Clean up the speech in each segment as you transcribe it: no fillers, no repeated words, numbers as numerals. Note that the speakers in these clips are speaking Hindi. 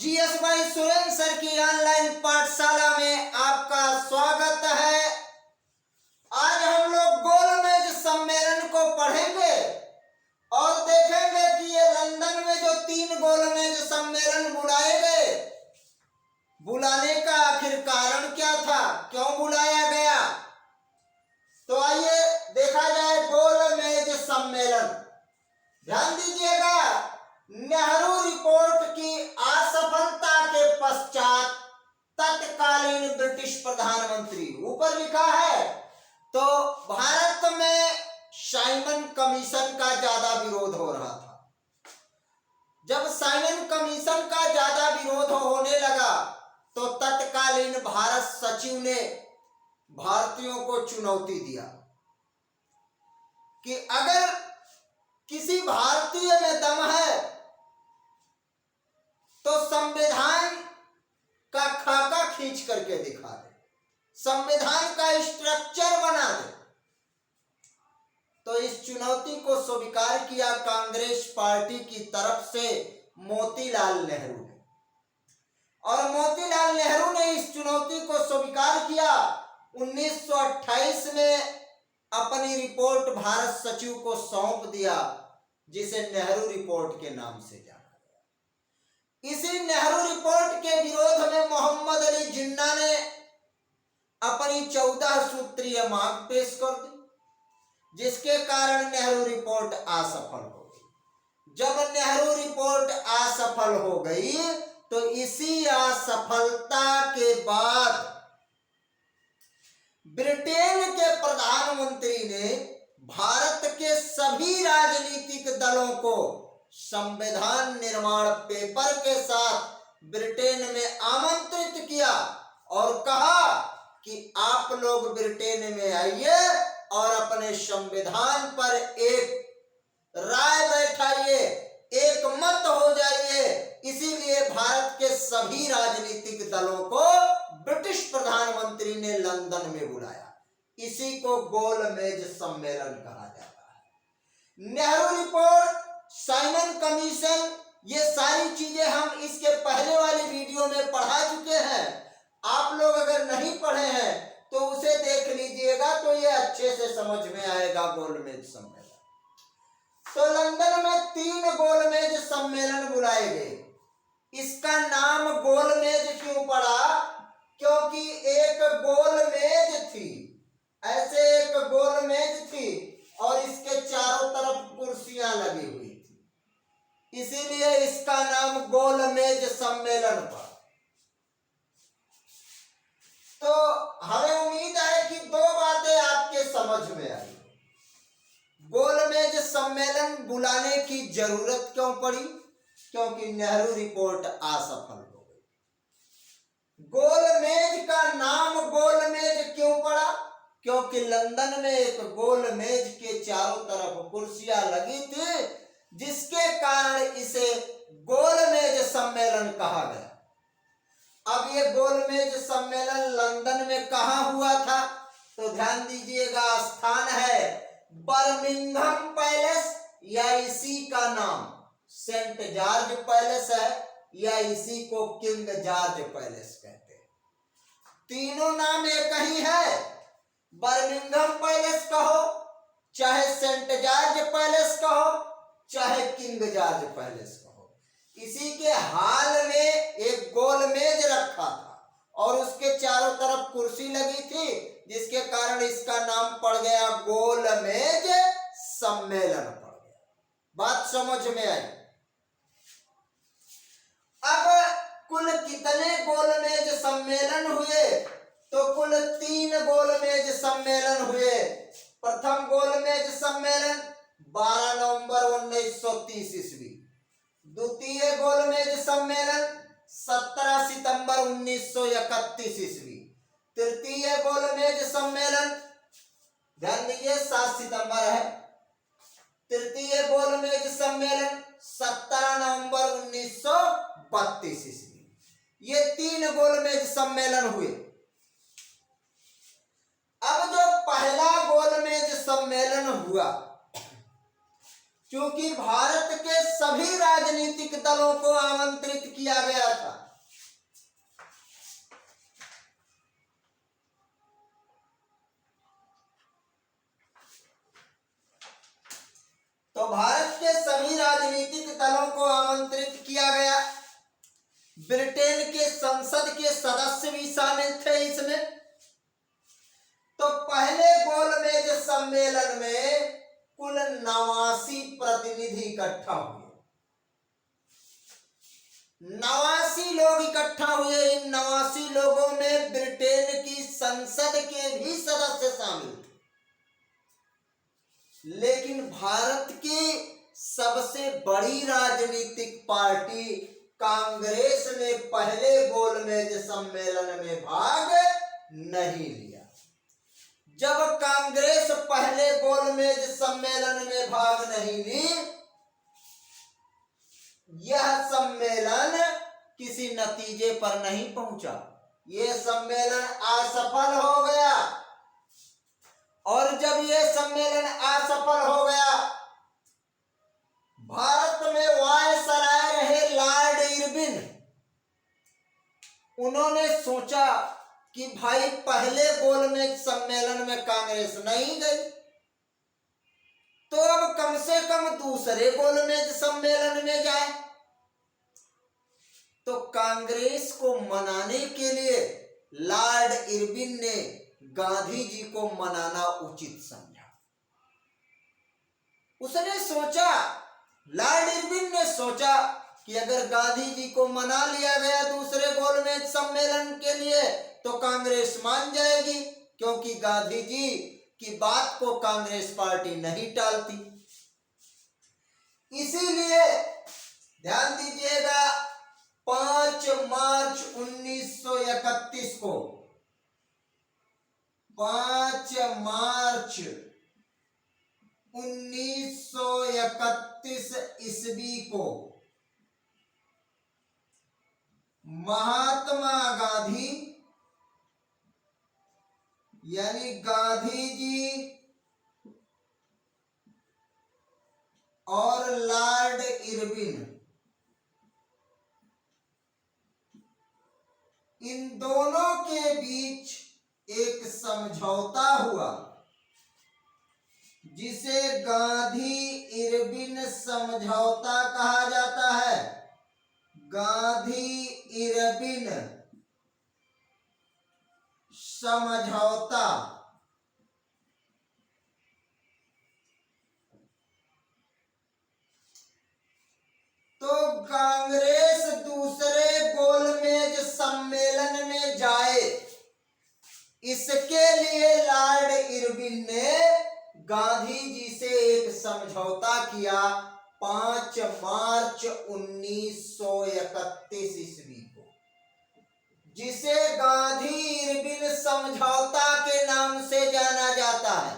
जीएस भाई सुरेंद्र सर की ऑनलाइन पाठशाला में आपका स्वागत है। आज हम लोग गोलमेज सम्मेलन को पढ़ेंगे और देखेंगे कि ये लंदन में जो 3 गोलमेज सम्मेलन बुलाए गए, बुलाने का आखिर कारण क्या था, क्यों बुलाया गया। तो आइए देखा जाए गोलमेज सम्मेलन। ध्यान दीजिएगा, नेहरू रिपोर्ट की असफलता के पश्चात तत्कालीन ब्रिटिश प्रधानमंत्री, ऊपर लिखा है, तो भारत में साइमन कमीशन का ज्यादा विरोध हो रहा था। जब साइमन कमीशन का ज्यादा विरोध होने लगा तो तत्कालीन भारत सचिव ने भारतीयों को चुनौती दिया कि अगर किसी भारतीय में दम है तो संविधान का खाका खींच करके दिखा दे, संविधान का स्ट्रक्चर बना दे। तो इस चुनौती को स्वीकार किया कांग्रेस पार्टी की तरफ से मोतीलाल नेहरू ने, और मोतीलाल नेहरू ने इस चुनौती को स्वीकार किया। 1928 में अपनी रिपोर्ट भारत सचिव को सौंप दिया, जिसे नेहरू रिपोर्ट के नाम से जाना गया। इसी नेहरू रिपोर्ट के विरोध में मोहम्मद अली जिन्ना ने अपनी 14 सूत्रीय मांग पेश कर दी, जिसके कारण नेहरू रिपोर्ट असफल हो गई। जब नेहरू रिपोर्ट असफल हो गई तो इसी असफलता के बाद ब्रिटेन के प्रधानमंत्री ने भारत के सभी राजनीतिक दलों को संविधान निर्माण पेपर के साथ ब्रिटेन में आमंत्रित किया और कहा कि आप लोग ब्रिटेन में आइए और अपने संविधान पर एक राय बैठाइए, एक मत हो जाइए। इसीलिए भारत के सभी राजनीतिक दलों को ब्रिटिश प्रधानमंत्री ने लंदन में बुलाया। इसी को गोलमेज सम्मेलन कहा जाता है। नेहरू रिपोर्ट, साइमन कमीशन, ये सारी चीजें हम इसके पहले वाली वीडियो में पढ़ा चुके हैं। आप लोग अगर नहीं पढ़े हैं तो उसे देख लीजिएगा, तो ये अच्छे से समझ में आएगा गोलमेज सम्मेलन। तो लंदन में 3 गोलमेज सम्मेलन बुलाए गए। इसका नाम गोलमेज क्यों पड़ा? क्योंकि एक गोलमेज थी, ऐसे एक गोलमेज थी और इसके चारों तरफ कुर्सियां लगी हुई थी, इसीलिए इसका नाम गोलमेज सम्मेलन पड़ा। तो हमें उम्मीद है कि 2 बातें आपके समझ में आई। गोलमेज सम्मेलन बुलाने की जरूरत क्यों पड़ी? क्योंकि नेहरू रिपोर्ट असफल हो गई। गोलमेज का नाम गोलमेज क्यों पड़ा? क्योंकि लंदन में एक गोलमेज के चारों तरफ कुर्सियां लगी थी, जिसके कारण इसे गोलमेज सम्मेलन कहा गया। अब ये गोलमेज सम्मेलन लंदन में कहाँ हुआ था? तो ध्यान दीजिएगा, स्थान है बर्मिंघम पैलेस, या इसी का नाम सेंट जॉर्ज पैलेस है, या इसी को किंग जॉर्ज पैलेस कहते हैं। तीनों नाम एक ही है। बर्मिंघम पैलेस कहो, चाहे सेंट जॉर्ज पैलेस कहो, चाहे किंग जॉर्ज पैलेस कहो। इसी के हाल में एक गोलमेज रखा था और उसके चारों तरफ कुर्सी लगी थी, जिसके कारण इसका नाम पड़ गया गोलमेज सम्मेलन पड़ गया। बात समझ में आई? अब कुल कितने गोलमेज सम्मेलन हुए? तो कुल 3 गोलमेज सम्मेलन हुए। प्रथम गोलमेज सम्मेलन 12 नवंबर 1930 ईस्वी। द्वितीय गोलमेज सम्मेलन 17 सितंबर 1931 ईस्वी। तृतीय गोलमेज सम्मेलन, ध्यान दीजिए, 7 सितंबर है। तृतीय गोलमेज सम्मेलन 17 नवंबर 1932 ईस्वी। ये 3 गोलमेज सम्मेलन हुए। अब जो पहला गोलमेज सम्मेलन हुआ क्योंकि भारत के सभी राजनीतिक दलों को आमंत्रित किया गया था। तो भारत के सभी राजनीतिक दलों को आमंत्रित किया गया। ब्रिटेन के संसद के सदस्य भी शामिल थे इसमें। तो पहले गोलमेज सम्मेलन में कुल 89 प्रतिनिधि इकट्ठा हुए। 89 लोग इकट्ठा हुए। इन 89 लोगों में ब्रिटेन की संसद के भी सदस्य शामिल थे। लेकिन भारत की सबसे बड़ी राजनीतिक पार्टी कांग्रेस ने पहले गोलमेज सम्मेलन में भाग नहीं लिया। जब कांग्रेस पहले गोलमेज सम्मेलन में भाग नहीं ली, यह सम्मेलन किसी नतीजे पर नहीं पहुंचा। यह सम्मेलन असफल हो गया। और जब यह सम्मेलन असफल हो गया, भारत में वायसराय रहे लॉर्ड इरविन, उन्होंने सोचा कि भाई पहले गोलमेज सम्मेलन में कांग्रेस नहीं गई, तो अब कम से कम दूसरे गोलमेज सम्मेलन में जाए। तो कांग्रेस को मनाने के लिए लॉर्ड इरविन ने गांधी जी को मनाना उचित समझा। उसने सोचा, लॉर्ड इरविन ने सोचा कि अगर गांधी जी को मना लिया गया दूसरे गोलमेज सम्मेलन के लिए तो कांग्रेस मान जाएगी, क्योंकि गांधी जी की बात को कांग्रेस पार्टी नहीं टालती। इसीलिए ध्यान दीजिएगा, 5 मार्च 1931 को 5 मार्च 1931 ईस्वी को महात्मा गांधी यानी गांधी जी और लॉर्ड इरविन, इन दोनों के बीच एक समझौता हुआ जिसे गांधी इरविन समझौता कहा जाता है। गांधी इरविन समझौता। तो कांग्रेस दूसरे गोलमेज सम्मेलन में जाए, इसके लिए लॉर्ड इरविन ने गांधी जी से एक समझौता किया 5 मार्च 1931 ईस्वी को, जिसे गांधी इरविन समझौता के नाम से जाना जाता है।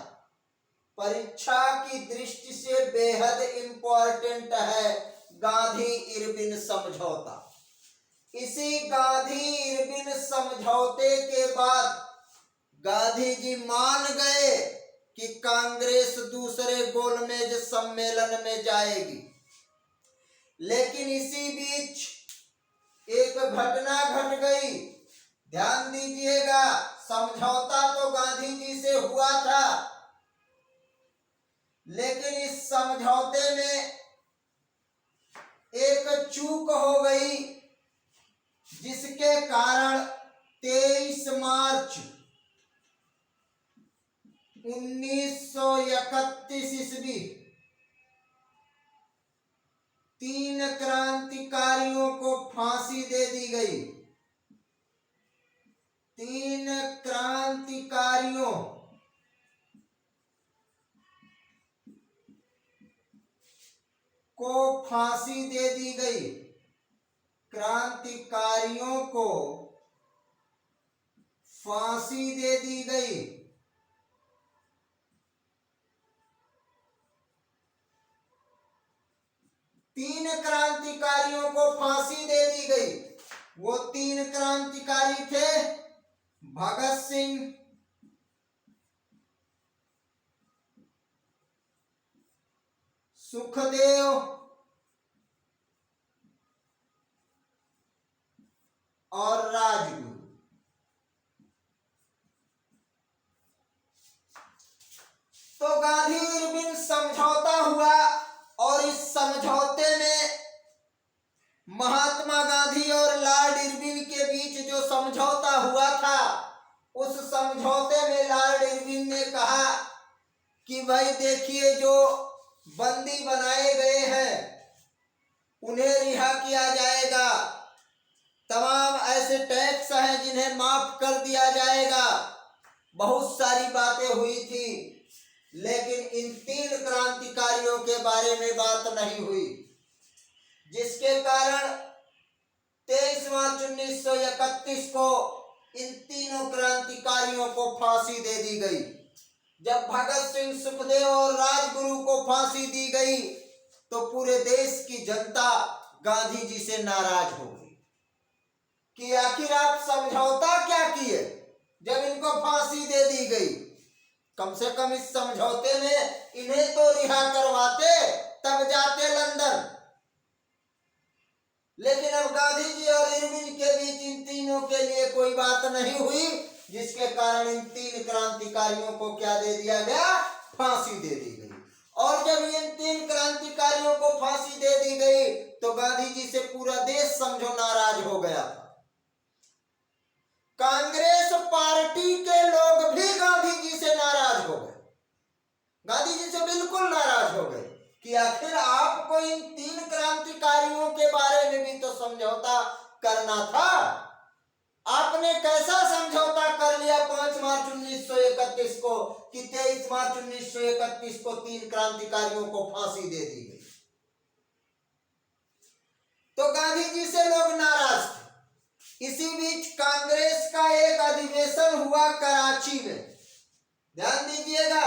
परीक्षा की दृष्टि से बेहद इंपॉर्टेंट है गांधी इरविन समझौता। इसी गांधी इरविन समझौते के बाद गांधी जी मान गए कि कांग्रेस दूसरे गोलमेज सम्मेलन में जाएगी। लेकिन इसी बीच एक घटना घट गई। ध्यान दीजिएगा, समझौता तो गांधी जी से हुआ था, लेकिन इस समझौते में एक चूक हो गई, जिसके कारण 23 मार्च 1931 ईस्वी 3 क्रांतिकारियों को फांसी दे दी गई। 3 क्रांतिकारियों को फांसी दे दी गई। क्रांतिकारियों को फांसी दे दी गई। तीन क्रांतिकारियों को फांसी दे दी गई। वो 3 क्रांतिकारी थे भगत सिंह, सुखदेव और राजगुरु। तो गांधी इरविन समझौता हुआ और इस समझौते में महात्मा गांधी और लॉर्ड इरविन के बीच जो समझौता हुआ था, उस समझौते में लॉर्ड इरविन ने कहा कि भाई देखिए, जो बंदी बनाए गए हैं उन्हें रिहा किया जाएगा, तमाम ऐसे टैक्स हैं जिन्हें माफ कर दिया जाएगा। बहुत सारी बातें हुई थी, लेकिन इन 3 क्रांतिकारियों के बारे में बात नहीं हुई, जिसके कारण 23 मार्च 1931 को इन तीनों क्रांतिकारियों को फांसी दे दी गई। जब भगत सिंह, सुखदेव और राजगुरु को फांसी दी गई तो पूरे देश की जनता गांधी जी से नाराज हो गई कि आखिर आप समझौता क्या किए जब इनको फांसी दे दी गई। कम से कम इस समझौते में इन्हें तो रिहा करवाते, तब जाते लंदन। लेकिन अब गांधी जी और इरविन के बीच इन तीनों के लिए कोई बात नहीं हुई, जिसके कारण इन 3 क्रांतिकारियों को क्या दे दिया गया? फांसी दे दी गई। और जब इन 3 क्रांतिकारियों को फांसी दे दी गई तो गांधी जी से पूरा देश समझो नाराज हो गया था। कांग्रेस पार्टी के लोग भी गांधी जी से नाराज हो गए, गांधी जी से बिल्कुल नाराज हो गए कि आखिर आपको इन 3 क्रांतिकारियों के बारे में भी तो समझौता करना था। आपने कैसा समझौता कर लिया 5 मार्च 1931 को कि 23 मार्च 1931 को 3 क्रांतिकारियों को फांसी दे दी गई। तो गांधी जी से लोग नाराज थे। इसी बीच कांग्रेस का एक अधिवेशन हुआ कराची में। ध्यान दीजिएगा,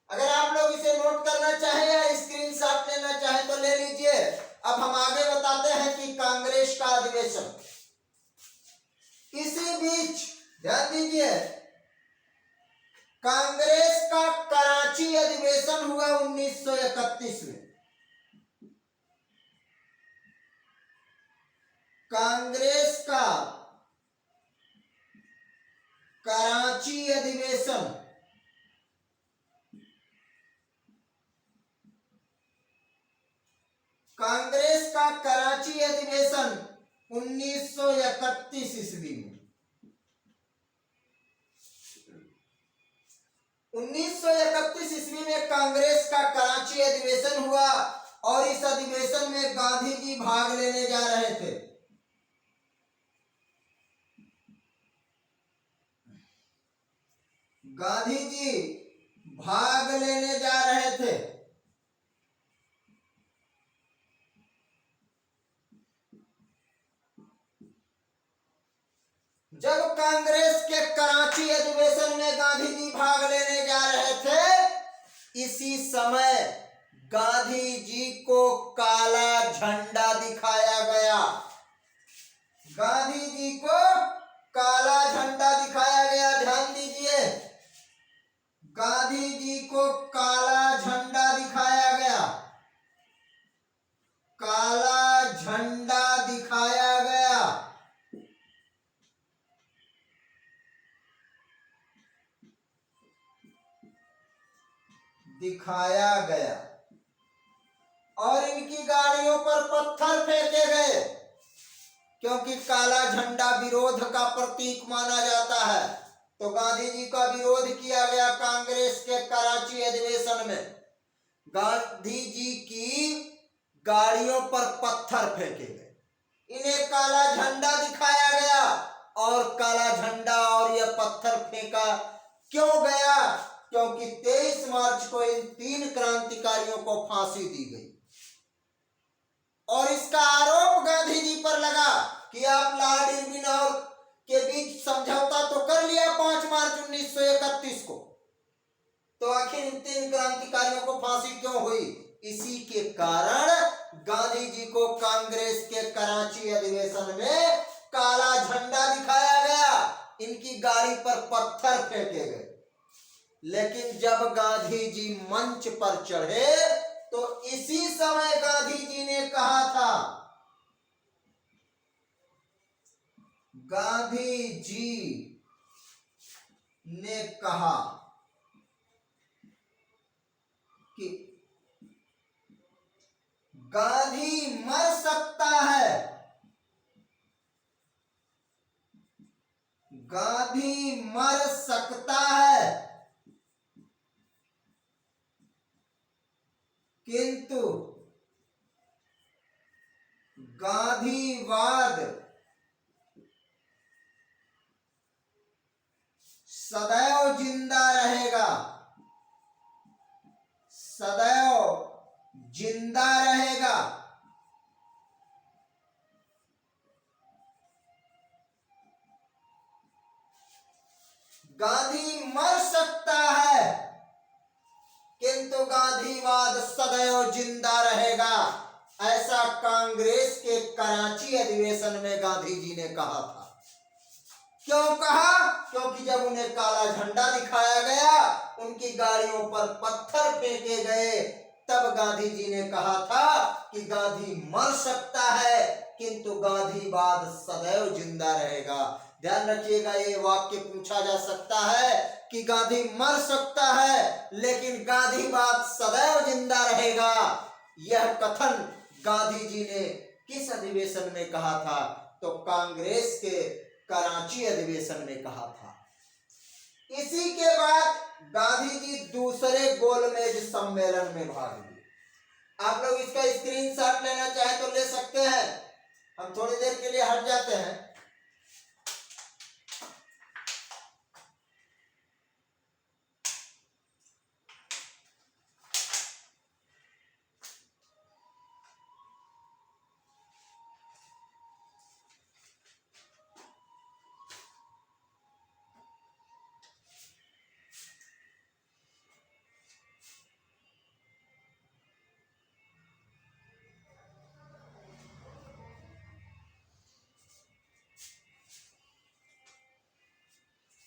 अगर आप लोग इसे नोट करना चाहें या स्क्रीनशॉट लेना चाहें तो ले लीजिए। अब हम आगे बताते हैं कि कांग्रेस का अधिवेशन। इसी बीच ध्यान दीजिए, कांग्रेस का कराची अधिवेशन हुआ 1931 में। कांग्रेस का कराची अधिवेशन कांग्रेस का कराची अधिवेशन 1931 ईस्वी में। 1931 ईस्वी में कांग्रेस का कराची अधिवेशन हुआ और इस अधिवेशन में गांधी जी भाग लेने जा रहे थे। गांधी जी भाग लेने जा रहे थे। जब कांग्रेस के कराची अधिवेशन में गांधी जी भाग लेने जा रहे थे, इसी समय गांधी जी को काला झंडा दिखाया गया। गांधी जी को काला झंडा दिखाया गया। ध्यान दीजिए, गांधी जी को काला झंडा दिखाया गया। काला झंडा दिखाया गया। दिखाया गया और इनकी गाड़ियों पर पत्थर फेंके गए, क्योंकि काला झंडा विरोध का प्रतीक माना जाता है। तो गांधी जी का विरोध किया गया कांग्रेस के कराची अधिवेशन में। गांधी जी की गाड़ियों पर पत्थर फेंके गए, इन्हें काला झंडा दिखाया गया। और काला झंडा और यह पत्थर फेंका क्यों गया? क्योंकि 23 मार्च को इन 3 क्रांतिकारियों को फांसी दी गई और इसका आरोप गांधी जी पर लगा कि आप लॉर्ड इरविन और के बीच समझौता तो कर लिया 5 मार्च 1931 को, तो आखिर इन 3 क्रांतिकारियों को फांसी क्यों हुई? इसी के कारण गांधी जी को कांग्रेस के कराची अधिवेशन में काला झंडा दिखाया गया, इनकी गाड़ी पर पत्थर फेंके गए। लेकिन जब गांधी जी मंच पर चढ़े तो इसी समय गांधी जी ने कहा था, गांधी जी ने कहा कि गांधी मर सकता है, गांधी मर सकता है, किंतु गांधीवाद सदैव जिंदा रहेगा, सदैव जिंदा रहेगा। गांधी मर सकता है किंतु गांधीवाद सदैव जिंदा रहेगा, ऐसा कांग्रेस के कराची अधिवेशन में गांधी जी ने कहा था। क्यों कहा? क्योंकि जब उन्हें काला झंडा दिखाया गया, उनकी गाड़ियों पर पत्थर फेंके गए, तब गांधी जी ने कहा था कि गांधी मर सकता है किंतु गांधीवाद सदैव जिंदा रहेगा। ध्यान रखिएगा, ये वाक्य पूछा जा सकता है कि गांधी मर सकता है लेकिन गांधीवाद सदैव जिंदा रहेगा। यह कथन गांधी जी ने किस अधिवेशन में कहा था? तो कांग्रेस के कराची अधिवेशन में कहा था। इसी के बाद गांधी जी दूसरे गोलमेज सम्मेलन में भाग लिए। आप लोग इसका स्क्रीनशॉट लेना चाहे तो ले सकते हैं, हम थोड़ी देर के लिए हट जाते हैं।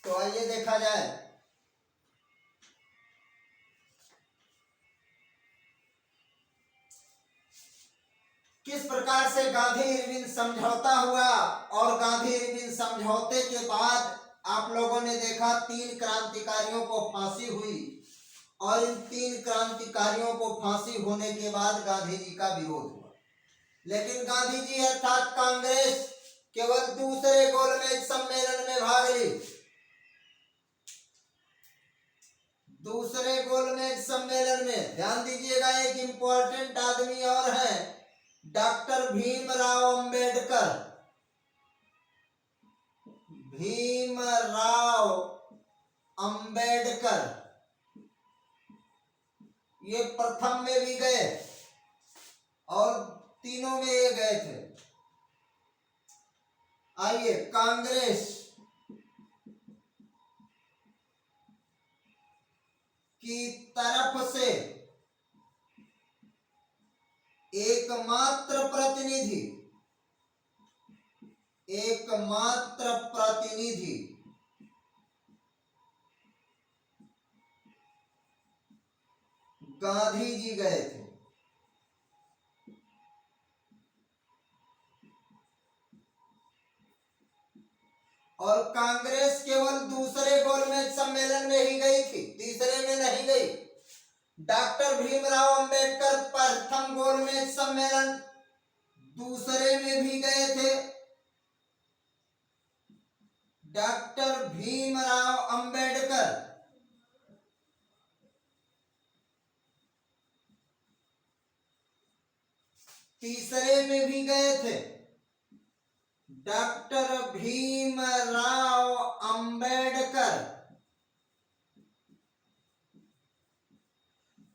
तो आइए देखा जाए, किस प्रकार से गांधी इरविन समझौता हुआ। और गांधी इरविन समझौते के बाद आप लोगों ने देखा 3 क्रांतिकारियों को फांसी हुई, और इन 3 क्रांतिकारियों को फांसी होने के बाद गांधी जी का विरोध हुआ। लेकिन गांधी जी अर्थात कांग्रेस केवल दूसरे गोलमेज सम्मेलन में भाग ली। दूसरे गोलमेज सम्मेलन में ध्यान दीजिएगा, एक इंपॉर्टेंट आदमी और है, डॉक्टर भीमराव अंबेडकर। भीमराव अंबेडकर ये प्रथम में भी गए और तीनों में ये गए थे। आइए, कांग्रेस की तरफ से एकमात्र प्रतिनिधि गांधी जी गए थे। और कांग्रेस केवल दूसरे गोलमेज सम्मेलन में ही गई थी, तीसरे में नहीं गई। डॉक्टर भीमराव अंबेडकर प्रथम गोलमेज सम्मेलन, दूसरे में भी गए थे। डॉक्टर भीमराव अंबेडकर तीसरे में भी गए थे। डॉक्टर भीमराव अंबेडकर।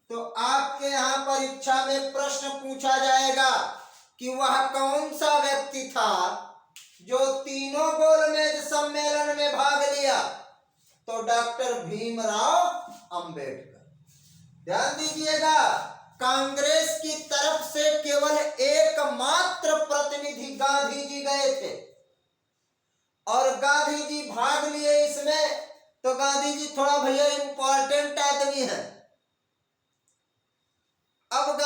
तो आपके यहां परीक्षा में प्रश्न पूछा जाएगा कि वह कौन सा व्यक्ति था जो तीनों गोलमेज सम्मेलन में भाग लिया? तो डॉक्टर भीमराव अंबेडकर। ध्यान दीजिएगा, कांग्रेस की तरफ से केवल एकमात्र प्रतिनिधि गांधी जी गए थे और गांधी जी भाग लिए इसमें। तो गांधी जी थोड़ा भैया इंपॉर्टेंट आदमी है। अब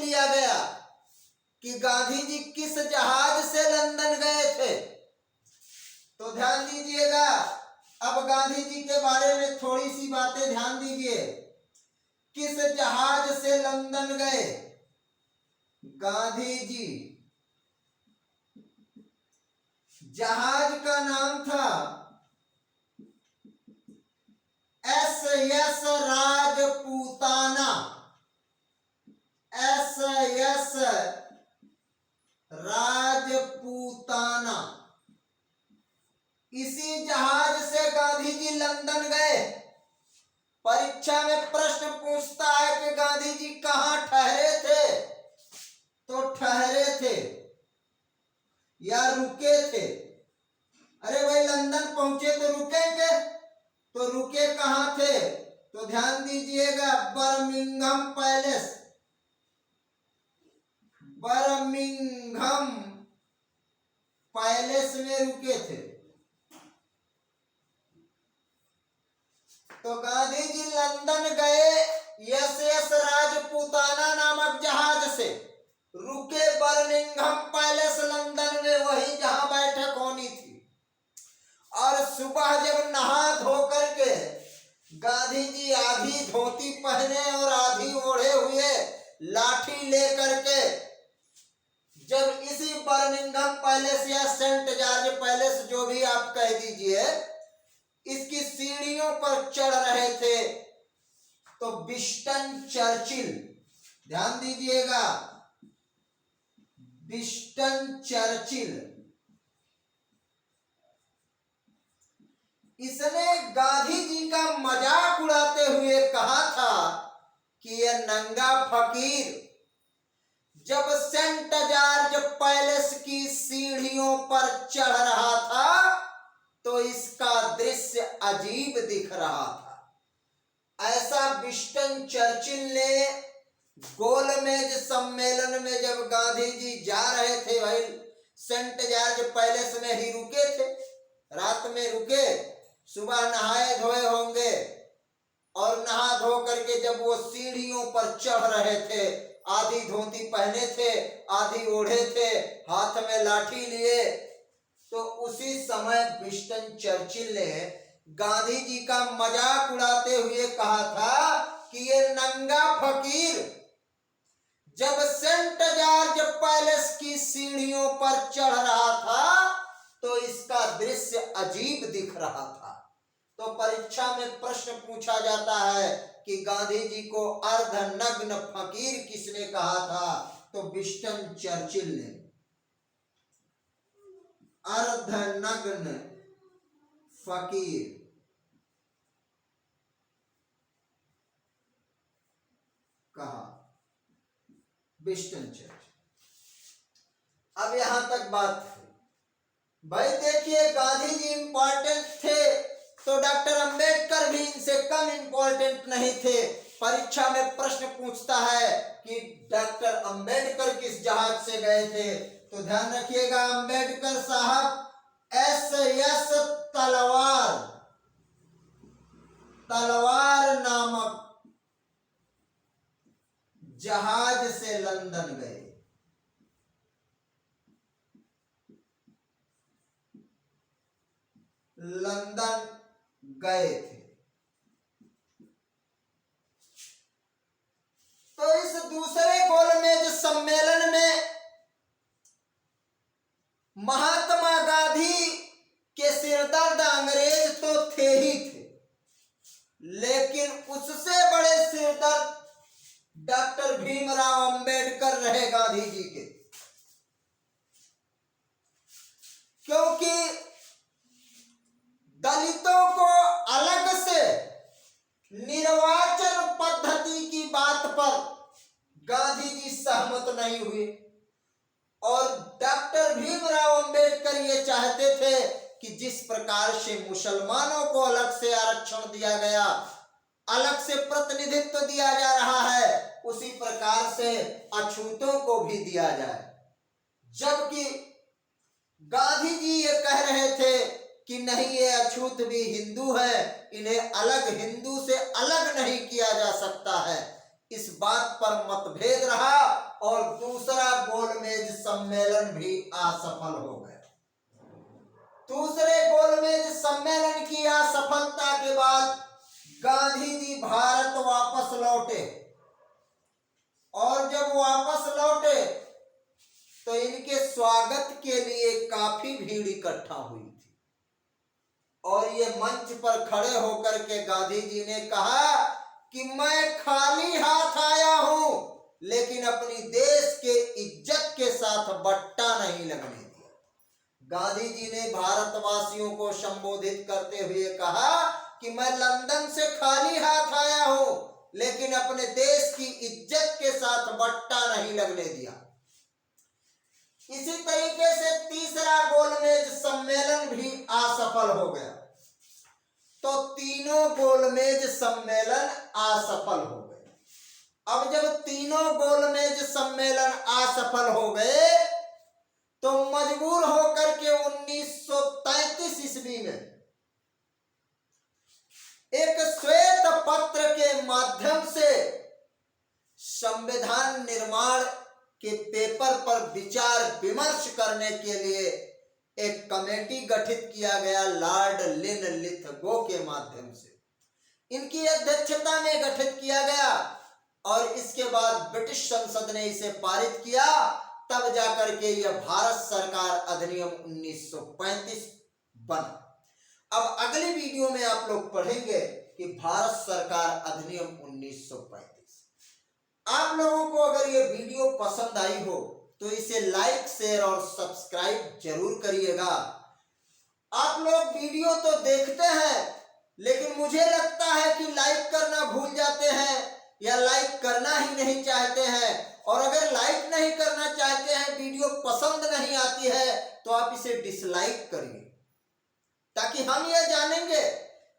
लिया गया कि गांधी जी किस जहाज से लंदन गए थे। तो ध्यान दीजिएगा, अब गांधी जी के बारे में थोड़ी सी बातें ध्यान दीजिए। किस जहाज से लंदन गए गांधी जी? जहाज का नाम था SS राजपूताना। SS राजपूताना। इसी जहाज से गांधी जी लंदन गए। परीक्षा में प्रश्न पूछता है कि गांधी जी कहां ठहरे थे, तो ठहरे थे या रुके थे। अरे भाई लंदन पहुंचे तो रुकेंगे, तो रुके कहां थे? तो ध्यान दीजिएगा, बर्मिंघम पैलेस। बर्मिंघम पैलेस में रुके थे। तो गांधी जी लंदन गए SS राजपूताना नामक जहाज से, रुके बर्मिंघम पैलेस लंदन में, वही जहां बैठक होनी थी। और सुबह जब नहा धो करके गांधी जी आधी धोती पहने और आधी ओढ़े हुए लाठी लेकर के जब इसी बर्मिंघम पैलेस या सेंट जॉर्ज पैलेस, जो भी आप कह दीजिए, इसकी सीढ़ियों पर चढ़ रहे थे, तो विंस्टन चर्चिल, ध्यान दीजिएगा, विंस्टन चर्चिल, इसने गांधी जी का मजाक उड़ाते हुए कहा था कि यह नंगा फकीर जब सेंट जॉर्ज पैलेस की सीढ़ियों पर चढ़ रहा था तो इसका दृश्य अजीब दिख रहा था। ऐसा विंस्टन चर्चिल ने गोलमेज सम्मेलन में जब गांधी जी जा रहे थे, भाई सेंट जॉर्ज पैलेस में ही रुके थे, रात में रुके, सुबह नहाए धोए होंगे और नहा धो करके जब वो सीढ़ियों पर चढ़ रहे थे, आधी धोती पहने थे, आधी ओढ़े थे, हाथ में लाठी लिए, तो उसी समय विंस्टन चर्चिल ने गांधी जी का मजाक उड़ाते हुए कहा था कि ये नंगा फकीर जब सेंट जॉर्ज पैलेस की सीढ़ियों पर चढ़ रहा था तो इसका दृश्य अजीब दिख रहा था। तो परीक्षा में प्रश्न पूछा जाता है कि गांधी जी को अर्धनग्न फकीर किसने कहा था? तो विंस्टन चर्चिल ने अर्धनग्न फकीर कहा, विंस्टन चर्चिल। अब यहां तक बात है। भाई देखिए, गांधी जी इंपॉर्टेंट थे तो डॉक्टर अंबेडकर भी इनसे कम इंपॉर्टेंट नहीं थे। परीक्षा में प्रश्न पूछता है कि डॉक्टर अंबेडकर किस जहाज से गए थे, तो ध्यान रखिएगा, अंबेडकर साहब SS तलवार नामक जहाज से लंदन गए। लंदन गए थे। तो इस दूसरे गोलमेज सम्मेलन में महात्मा गांधी के सिरदर्द अंग्रेज तो थे ही थे, लेकिन उससे बड़े सिरदर्द डॉक्टर भीमराव अंबेडकर रहे गांधी जी के, क्योंकि दलितों को अलग से निर्वाचन पद्धति की बात पर गांधी जी सहमत नहीं हुए और डॉक्टर भीमराव अंबेडकर ये चाहते थे कि जिस प्रकार से मुसलमानों को अलग से आरक्षण दिया गया, अलग से प्रतिनिधित्व दिया जा रहा है, उसी प्रकार से अछूतों को भी दिया जाए। जबकि गांधी जी ये कह रहे थे कि नहीं, ये अछूत भी हिंदू है, इन्हें अलग हिंदू से अलग नहीं किया जा सकता है। इस बात पर मतभेद रहा और दूसरा गोलमेज सम्मेलन भी असफल हो गया। दूसरे गोलमेज सम्मेलन की असफलता के बाद गांधी जी भारत वापस लौटे और जब वापस लौटे तो इनके स्वागत के लिए काफी भीड़ इकट्ठा हुई थी और ये मंच पर खड़े होकर के गांधी जी ने कहा कि मैं खाली हाथ आया हूं, लेकिन अपनी देश के इज्जत के साथ बट्टा नहीं लगने दिया। गांधी जी ने भारतवासियों को संबोधित करते हुए कहा कि मैं लंदन से खाली हाथ आया हूं, लेकिन अपने देश की इज्जत के साथ बट्टा नहीं लगने दिया। इसी तरीके से तीसरा गोलमेज सम्मेलन भी असफल हो गया। तो तीनों गोलमेज सम्मेलन असफल हो गए। अब जब तीनों गोलमेज सम्मेलन असफल हो गए तो मजबूर होकर के 1933 ईस्वी में एक श्वेत पत्र के माध्यम से संविधान निर्माण के पेपर पर विचार विमर्श करने के लिए एक कमेटी गठित किया गया लॉर्ड लिनलिथगो के माध्यम से। इनकी अध्यक्षता में गठित किया गया और इसके बाद ब्रिटिश संसद ने इसे पारित किया, तब जाकर के यह भारत सरकार अधिनियम 1935 बना। अब अगली वीडियो में आप लोग पढ़ेंगे कि भारत सरकार अधिनियम 1935। आप लोगों को अगर ये वीडियो पसंद आई हो तो इसे लाइक, शेयर और सब्सक्राइब जरूर करिएगा। आप लोग वीडियो तो देखते हैं, लेकिन मुझे लगता है कि लाइक करना भूल जाते हैं या लाइक करना ही नहीं चाहते हैं। और अगर लाइक नहीं करना चाहते हैं, वीडियो पसंद नहीं आती है, तो आप इसे डिसलाइक करिए, ताकि हम यह जानेंगे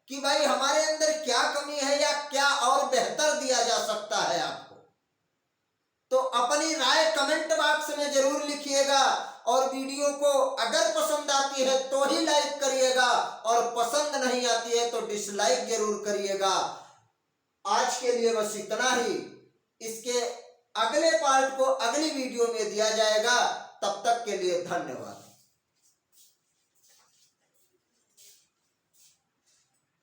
कि भाई हमारे अंदर क्या कमी है या क्या और बेहतर दिया जा सकता है आपको। तो अपनी राय कमेंट बॉक्स में जरूर लिखिएगा और वीडियो को अगर पसंद आती है तो ही लाइक करिएगा और पसंद नहीं आती है तो डिसलाइक जरूर करिएगा। आज के लिए बस इतना ही। इसके अगले पार्ट को अगली वीडियो में दिया जाएगा। तब तक के लिए धन्यवाद।